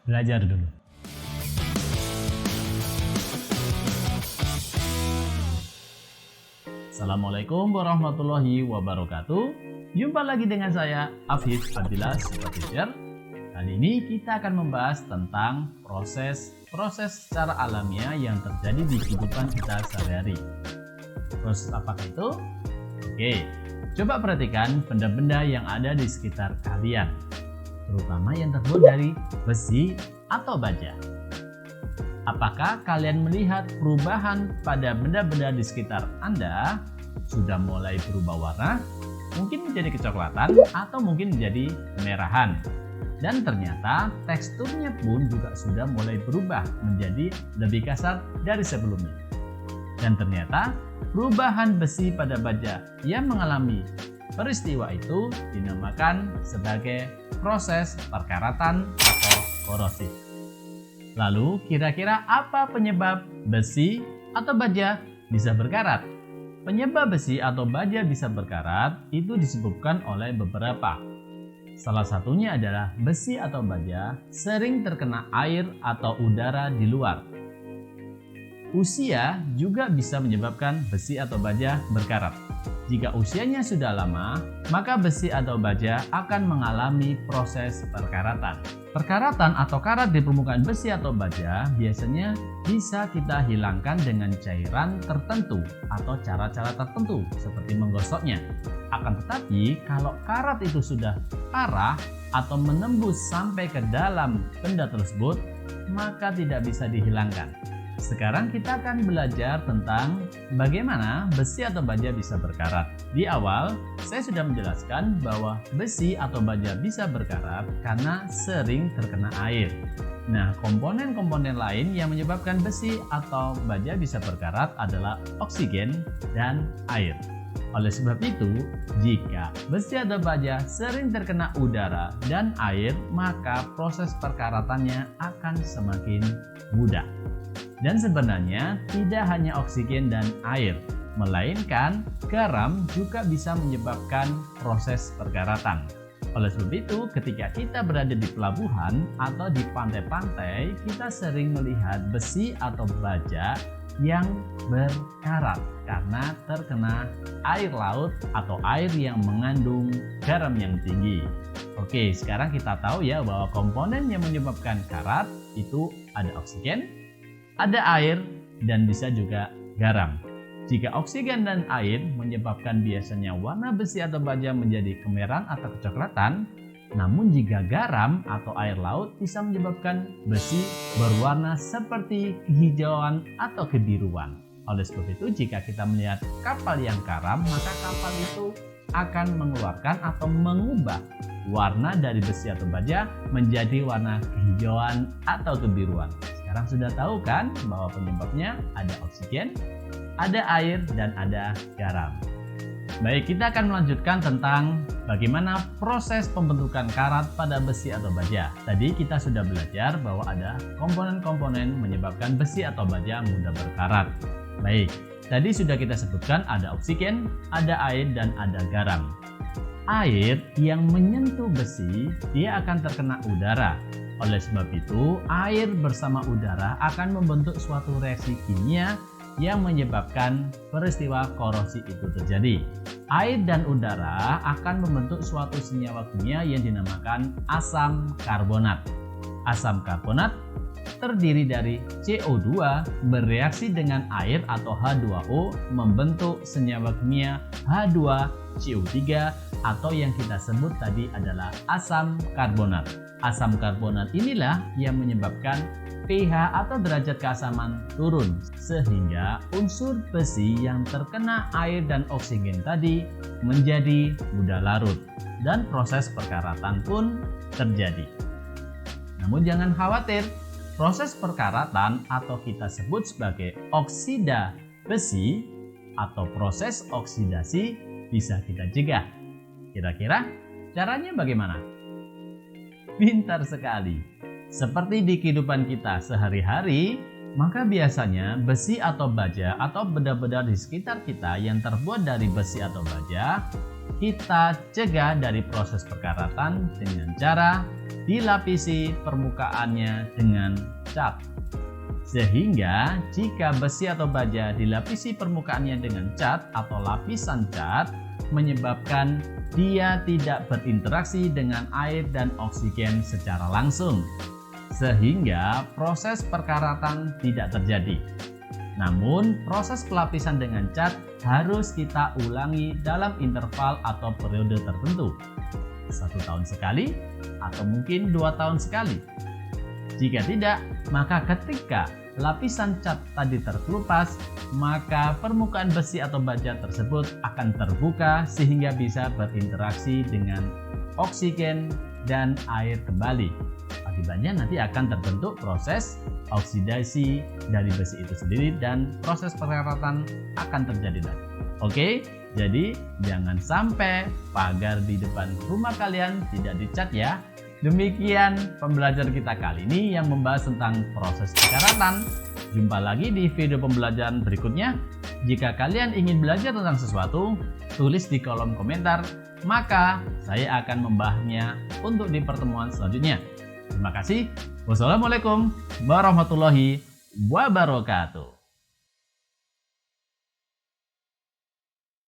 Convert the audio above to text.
belajar dulu. Assalamualaikum warahmatullahi wabarakatuh. Jumpa lagi dengan saya, Afif Abdillah, Super Teacher. Kali ini kita akan membahas tentang proses secara alamiah yang terjadi di kehidupan kita sehari-hari. Proses apakah itu? Oke, coba perhatikan benda-benda yang ada di sekitar kalian, terutama yang terbuat dari besi atau baja. Apakah kalian melihat perubahan pada benda-benda di sekitar Anda? Sudah mulai berubah warna, mungkin menjadi kecoklatan atau mungkin menjadi kemerahan. Dan ternyata teksturnya pun juga sudah mulai berubah menjadi lebih kasar dari sebelumnya. Dan ternyata perubahan besi pada baja yang mengalami peristiwa itu dinamakan sebagai proses perkaratan atau korosif. Lalu kira-kira apa penyebab besi atau baja bisa berkarat? Penyebab besi atau baja bisa berkarat itu disebabkan oleh beberapa. Salah satunya adalah besi atau baja sering terkena air atau udara di luar. Usia juga bisa menyebabkan besi atau baja berkarat. Jika usianya sudah lama, maka besi atau baja akan mengalami proses perkaratan. Perkaratan atau karat di permukaan besi atau baja biasanya bisa kita hilangkan dengan cairan tertentu atau cara-cara tertentu seperti menggosoknya. Akan tetapi kalau karat itu sudah parah atau menembus sampai ke dalam benda tersebut, maka tidak bisa dihilangkan. Sekarang kita akan belajar tentang bagaimana besi atau baja bisa berkarat. Di awal, saya sudah menjelaskan bahwa besi atau baja bisa berkarat karena sering terkena air. Nah, komponen-komponen lain yang menyebabkan besi atau baja bisa berkarat adalah oksigen dan air. Oleh sebab itu, jika besi atau baja sering terkena udara dan air, maka proses perkaratannya akan semakin mudah. Dan sebenarnya tidak hanya oksigen dan air, melainkan garam juga bisa menyebabkan proses perkaratan. Oleh sebab itu, ketika kita berada di pelabuhan atau di pantai-pantai, kita sering melihat besi atau baja yang berkarat karena terkena air laut atau air yang mengandung garam yang tinggi. Oke, sekarang kita tahu ya bahwa komponen yang menyebabkan karat itu ada oksigen, ada air, dan bisa juga garam. Jika oksigen dan air menyebabkan biasanya warna besi atau baja menjadi kemerahan atau kecoklatan, namun jika garam atau air laut bisa menyebabkan besi berwarna seperti kehijauan atau kebiruan. Oleh sebab itu, jika kita melihat kapal yang karam, maka kapal itu akan mengeluarkan atau mengubah warna dari besi atau baja menjadi warna kehijauan atau kebiruan. Sekarang sudah tahu kan bahwa penyebabnya ada oksigen, ada air, dan ada garam. Baik, kita akan melanjutkan tentang bagaimana proses pembentukan karat pada besi atau baja. Tadi kita sudah belajar bahwa ada komponen-komponen menyebabkan besi atau baja mudah berkarat. Baik, tadi sudah kita sebutkan ada oksigen, ada air, dan ada garam. Air yang menyentuh besi, dia akan terkena udara. Oleh sebab itu, air bersama udara akan membentuk suatu reaksi kimia yang menyebabkan peristiwa korosi itu terjadi. Air dan udara akan membentuk suatu senyawa kimia yang dinamakan asam karbonat. Asam karbonat terdiri dari CO2 bereaksi dengan air atau H2O membentuk senyawa kimia H2CO3 atau yang kita sebut tadi adalah asam karbonat. Asam karbonat inilah yang menyebabkan pH atau derajat keasaman turun sehingga unsur besi yang terkena air dan oksigen tadi menjadi mudah larut dan proses perkaratan pun terjadi. Namun jangan khawatir, proses perkaratan atau kita sebut sebagai oksida besi atau proses oksidasi bisa kita cegah. Kira-kira caranya bagaimana? Pintar sekali. Seperti di kehidupan kita sehari-hari, maka biasanya besi atau baja atau benda-benda di sekitar kita yang terbuat dari besi atau baja kita cegah dari proses perkaratan dengan cara dilapisi permukaannya dengan cat. Sehingga jika besi atau baja dilapisi permukaannya dengan cat atau lapisan cat, menyebabkan dia tidak berinteraksi dengan air dan oksigen secara langsung, sehingga proses perkaratan tidak terjadi. Namun, proses pelapisan dengan cat harus kita ulangi dalam interval atau periode tertentu, 1 tahun sekali atau mungkin 2 tahun sekali. Jika tidak, maka ketika lapisan cat tadi terkelupas, maka permukaan besi atau baja tersebut akan terbuka sehingga bisa berinteraksi dengan oksigen dan air kembali. Akibatnya nanti akan terbentuk proses oksidasi dari besi itu sendiri dan proses perkaratan akan terjadi lagi. Oke, jadi jangan sampai pagar di depan rumah kalian tidak dicat ya. Demikian pembelajaran kita kali ini yang membahas tentang proses perkaratan. Jumpa lagi di video pembelajaran berikutnya. Jika kalian ingin belajar tentang sesuatu, tulis di kolom komentar, maka saya akan membahasnya untuk di pertemuan selanjutnya. Terima kasih. Wassalamualaikum warahmatullahi wabarakatuh.